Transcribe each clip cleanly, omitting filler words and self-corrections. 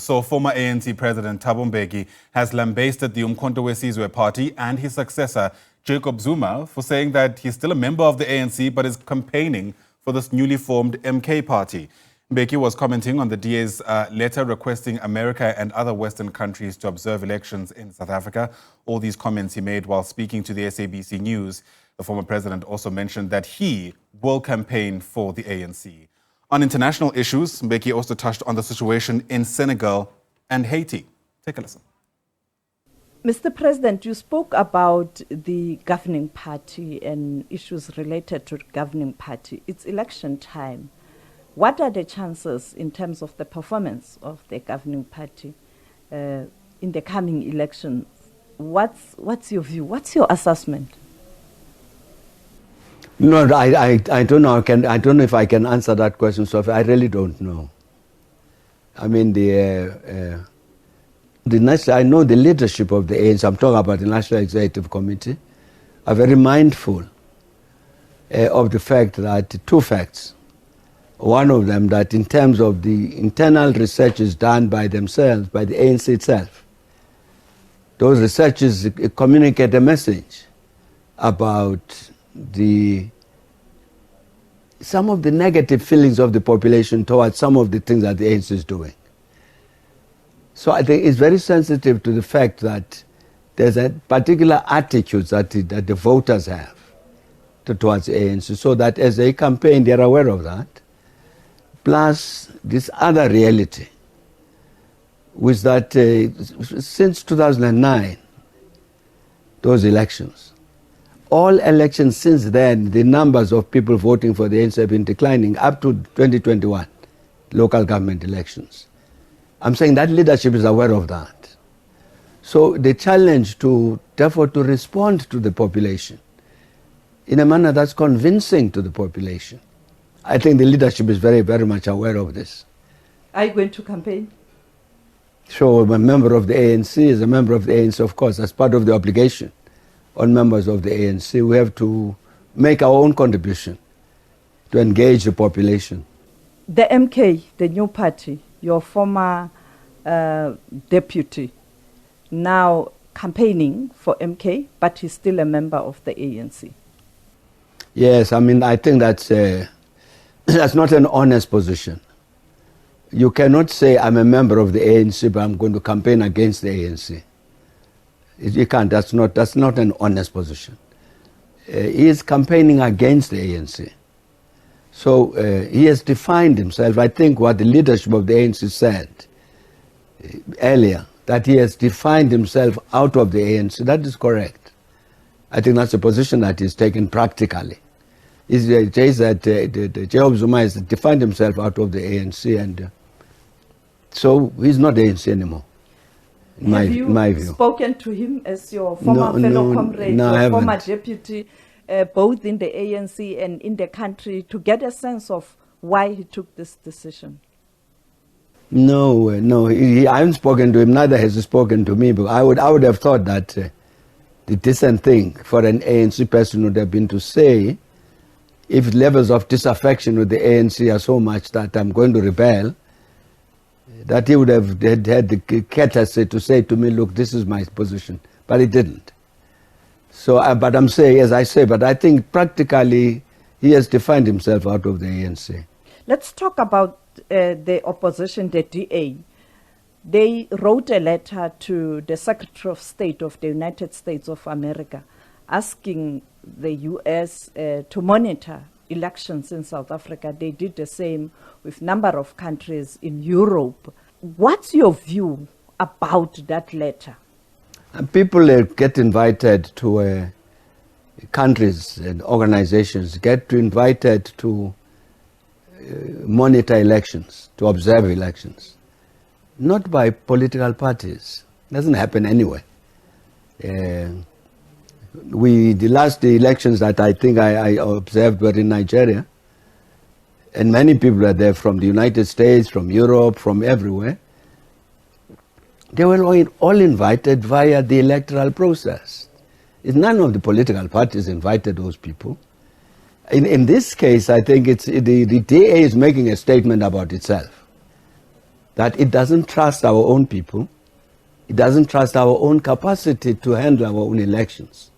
So former ANC President Thabo Mbeki has lambasted the uMkhonto weSizwe party and his successor, Jacob Zuma, for saying that he's still a member of the ANC but is campaigning for this newly formed MK party. Mbeki was commenting on the DA's letter requesting America and other Western countries to observe elections in South Africa. All these comments he made while speaking to the SABC News. The former president also mentioned that he will campaign for the ANC. On international issues, Mbeki also touched on the situation in Senegal and Haiti. Take a listen. Mr. President, you spoke about the governing party and issues related to the governing party. It's election time. What are the chances in terms of the performance of the governing party in the coming elections? What's your view? What's your assessment? No, I don't know. I don't know if I can answer that question, Sophie. I really don't know. I mean, I know the leadership of the ANC. I'm talking about the National Executive Committee, are very mindful of the fact that two facts. One of them, that in terms of the internal researches done by themselves, by the ANC itself, those researches communicate a message about some of the negative feelings of the population towards some of the things that the ANC is doing. So I think it's very sensitive to the fact that there's a particular attitude that the voters have towards the ANC, so that as they campaign, they're aware of that. Plus this other reality, was that since 2009, those elections, all elections since then, the numbers of people voting for the ANC have been declining up to 2021, local government elections. I'm saying that leadership is aware of that. So the challenge therefore to respond to the population in a manner that's convincing to the population. I think the leadership is very, very much aware of this. Are you going to campaign? Sure, I'm a member of the ANC, is a member of the ANC, of course, as part of the obligation on members of the ANC. We have to make our own contribution to engage the population. The MK, the new party, your former deputy, now campaigning for MK, but he's still a member of the ANC. Yes, I mean, I think that's not an honest position. You cannot say I'm a member of the ANC, but I'm going to campaign against the ANC. You can't. That's not an honest position. He is campaigning against the ANC. So he has defined himself. I think what the leadership of the ANC said earlier, that he has defined himself out of the ANC, that is correct. I think that's a position that is taken practically. It says that Jacob Zuma has defined himself out of the ANC, and so he's not the ANC anymore. Have you spoken to him as your former fellow comrade, your former deputy, both in the ANC and in the country, to get a sense of why he took this decision? No, I haven't spoken to him, neither has he spoken to me, but I would have thought that the decent thing for an ANC person would have been to say, if levels of disaffection with the ANC are so much that I'm going to rebel, that he would have had the courtesy to say to me, look, this is my position. But he didn't. So, but I'm saying, as I say, but I think practically he has defined himself out of the ANC. Let's talk about the opposition, the DA. They wrote a letter to the Secretary of State of the United States of America asking the U.S. to monitor elections in South Africa. They did the same with a number of countries in Europe. What's your view about that letter? People get invited to countries and organizations, get invited to monitor elections, to observe elections, not by political parties. It doesn't happen anyway. The last elections that I think I observed were in Nigeria, and many people were there from the United States, from Europe, from everywhere. They were all invited via the electoral process. None of the political parties invited those people. In this case, I think the DA is making a statement about itself. that it doesn't trust our own people. It doesn't trust our own capacity to handle our own elections.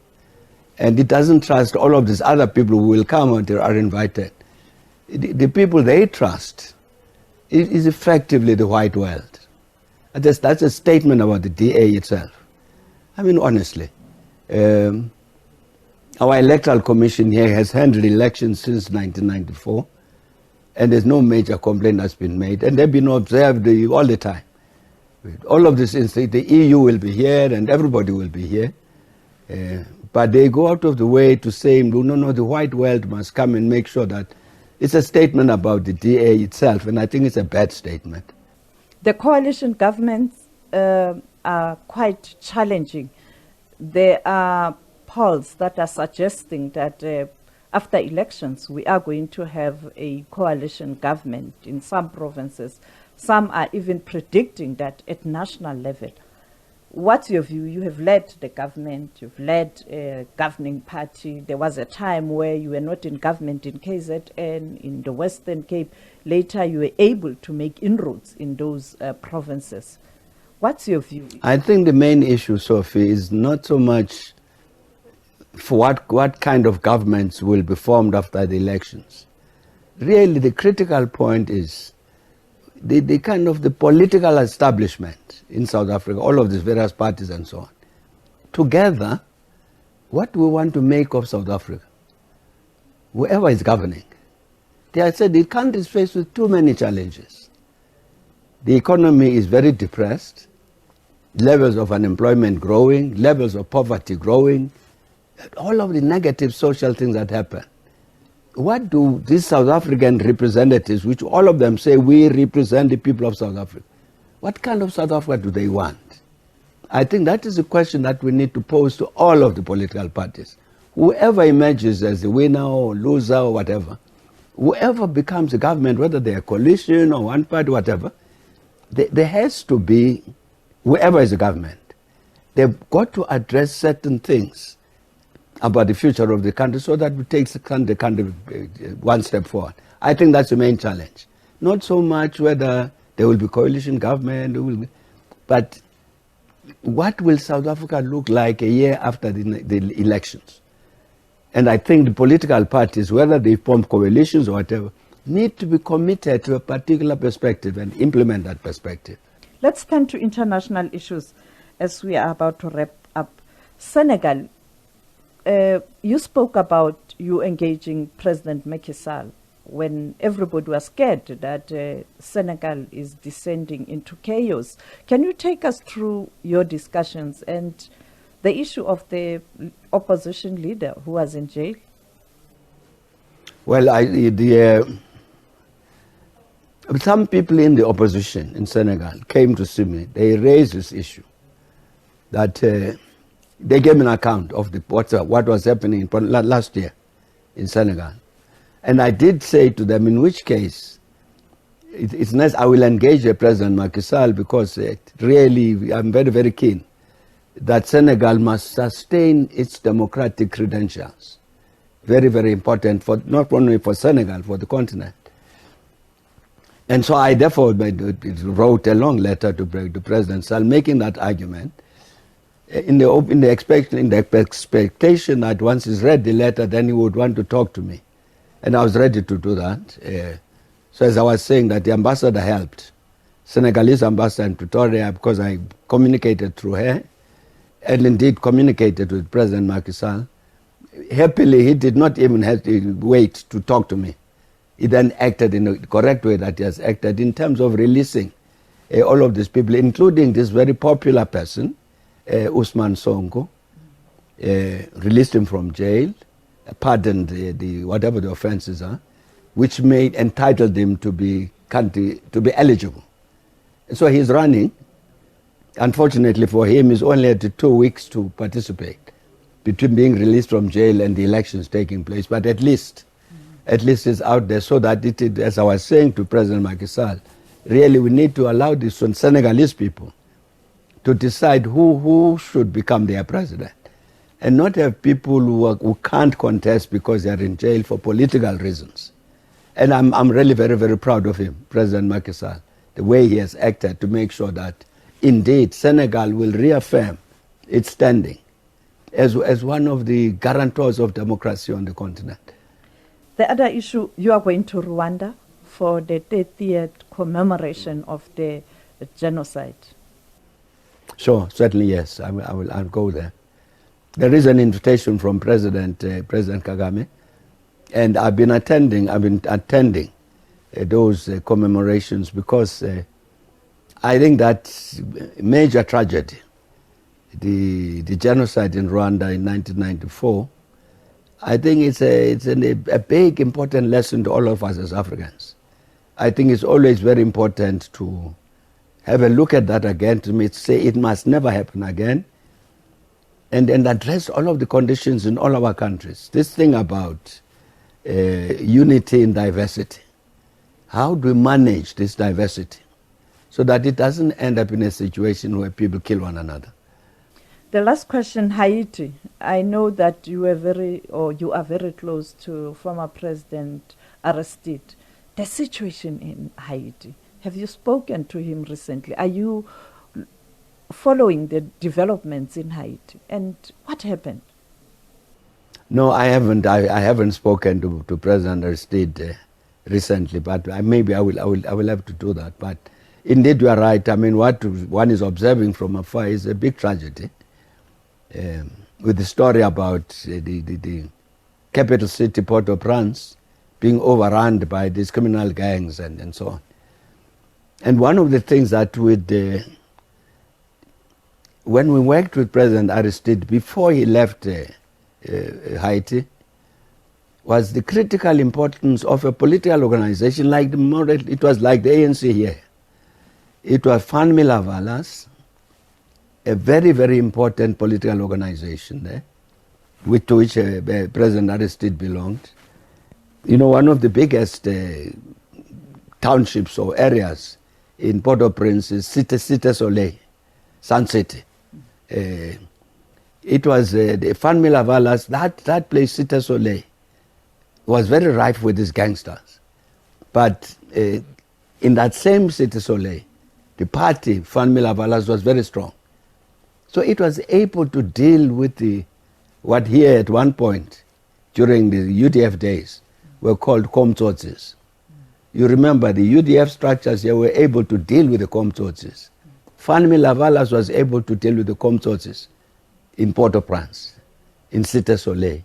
And it doesn't trust all of these other people who will come and are invited. The people they trust is effectively the white world. That's a statement about the DA itself. I mean, honestly, our electoral commission here has handled elections since 1994, and there's no major complaint that's been made, and they've been observed all the time. All of this, the EU will be here, and everybody will be here, but they go out of the way to say, no, the white world must come and make sure that it's a statement about the DA itself, and I think it's a bad statement. The coalition governments are quite challenging. There are polls that are suggesting that after elections we are going to have a coalition government in some provinces. Some are even predicting that at national level. What's your view? You have led the government, you've led a governing party. There was a time where you were not in government in KZN, in the Western Cape. Later you were able to make inroads in those provinces. What's your view? I think the main issue, Sophie, is not so much for what kind of governments will be formed after the elections. Really, the critical point is the kind of the political establishment in South Africa, all of these various parties and so on. Together, what we want to make of South Africa, whoever is governing. I said the country is faced with too many challenges. The economy is very depressed, levels of unemployment growing, levels of poverty growing, all of the negative social things that happen. What do these South African representatives, which all of them say we represent the people of South Africa, what kind of South Africa do they want? I think that is a question that we need to pose to all of the political parties. Whoever emerges as the winner or loser or whatever, whoever becomes the government, whether they're a coalition or one party, whatever, there has to be, whoever is the government, they've got to address certain things about the future of the country so that we take the country one step forward. I think that's the main challenge. Not so much whether there will be coalition government, but what will South Africa look like a year after the elections? And I think the political parties, whether they form coalitions or whatever, need to be committed to a particular perspective and implement that perspective. Let's turn to international issues as we are about to wrap up. Senegal, you spoke about you engaging President Macky Sall when everybody was scared that Senegal is descending into chaos. Can you take us through your discussions and the issue of the opposition leader who was in jail? Well, some people in the opposition in Senegal came to see me. They raised this issue that they gave me an account of what was happening last year in Senegal. And I did say to them, in which case, it's nice, I will engage President Macky Sall because really I'm very, very keen that Senegal must sustain its democratic credentials. Very, very important, for not only for Senegal, for the continent. And so I therefore wrote a long letter to President Sall making that argument in the expectation that once he's read the letter, then he would want to talk to me. And I was ready to do that. So as I was saying that the ambassador helped, Senegalese ambassador in Pretoria, because I communicated through her, and indeed communicated with President Macky Sall. Happily, he did not even have to wait to talk to me. He then acted in the correct way that he has acted in terms of releasing all of these people, including this very popular person, Ousmane Sonko, released him from jail, pardoned whatever the offenses are, which entitled him to be eligible. So he's running. Unfortunately for him, he's only had 2 weeks to participate between being released from jail and the elections taking place. But at least it's out there so that as I was saying to President Macky Sall, really we need to allow these Senegalese people to decide who should become their president, and not have people who can't contest because they're in jail for political reasons. And I'm really very, very proud of him, President Macky Sall. the way he has acted to make sure that indeed Senegal will reaffirm its standing as one of the guarantors of democracy on the continent. The other issue, you are going to Rwanda for the 30th commemoration of the genocide. Sure, certainly yes, I'll go there. There is an invitation from President Kagame, and I've been attending those commemorations because I think that major tragedy, the genocide in Rwanda in 1994, I think it's a big important lesson to all of us as Africans. I think it's always very important to have a look at that again, to say it must never happen again, and address all of the conditions in all our countries. This thing about unity in diversity. How do we manage this diversity so that it doesn't end up in a situation where people kill one another? The last question, Haiti. I know that you are very close to former President Aristide. The situation in Haiti, have you spoken to him recently? Are you following the developments in Haiti? And what happened? No, I haven't. I haven't spoken to President Aristide recently, but maybe I will have to do that. But indeed, you are right. I mean, what one is observing from afar is a big tragedy. With the story about the capital city, Port-au-Prince, being overrun by these criminal gangs and so on. And one of the things that when we worked with President Aristide before he left Haiti, was the critical importance of a political organization like it was like the ANC here. It was Famille Lavalas, a very, very important political organization there, to which President Aristide belonged. You know, one of the biggest townships or areas in Port-au-Prince is Cité Soleil, Sun City. It was the Famille Lavalas, that place, Cité Soleil, was very rife with these gangsters. But in that same Cité Soleil, the party, Famille Lavalas, was very strong. So it was able to deal with what here at one point, during the UDF days, were called comtsotzes. You remember the UDF structures here were able to deal with the comtsotzes. Famille Lavalas was able to deal with the comtsotzes in Port-au-Prince, in Cité Soleil.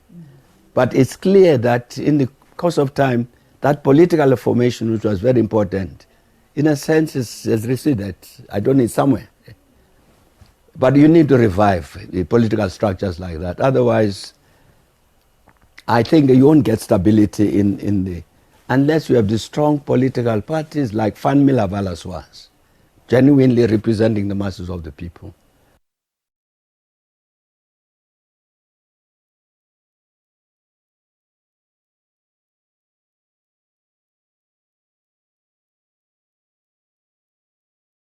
But it's clear that in the course of time, that political formation, which was very important, in a sense has receded. I don't know, somewhere. But you need to revive the political structures like that. Otherwise, I think you won't get stability unless you have the strong political parties like Famille Lavalas was, genuinely representing the masses of the people.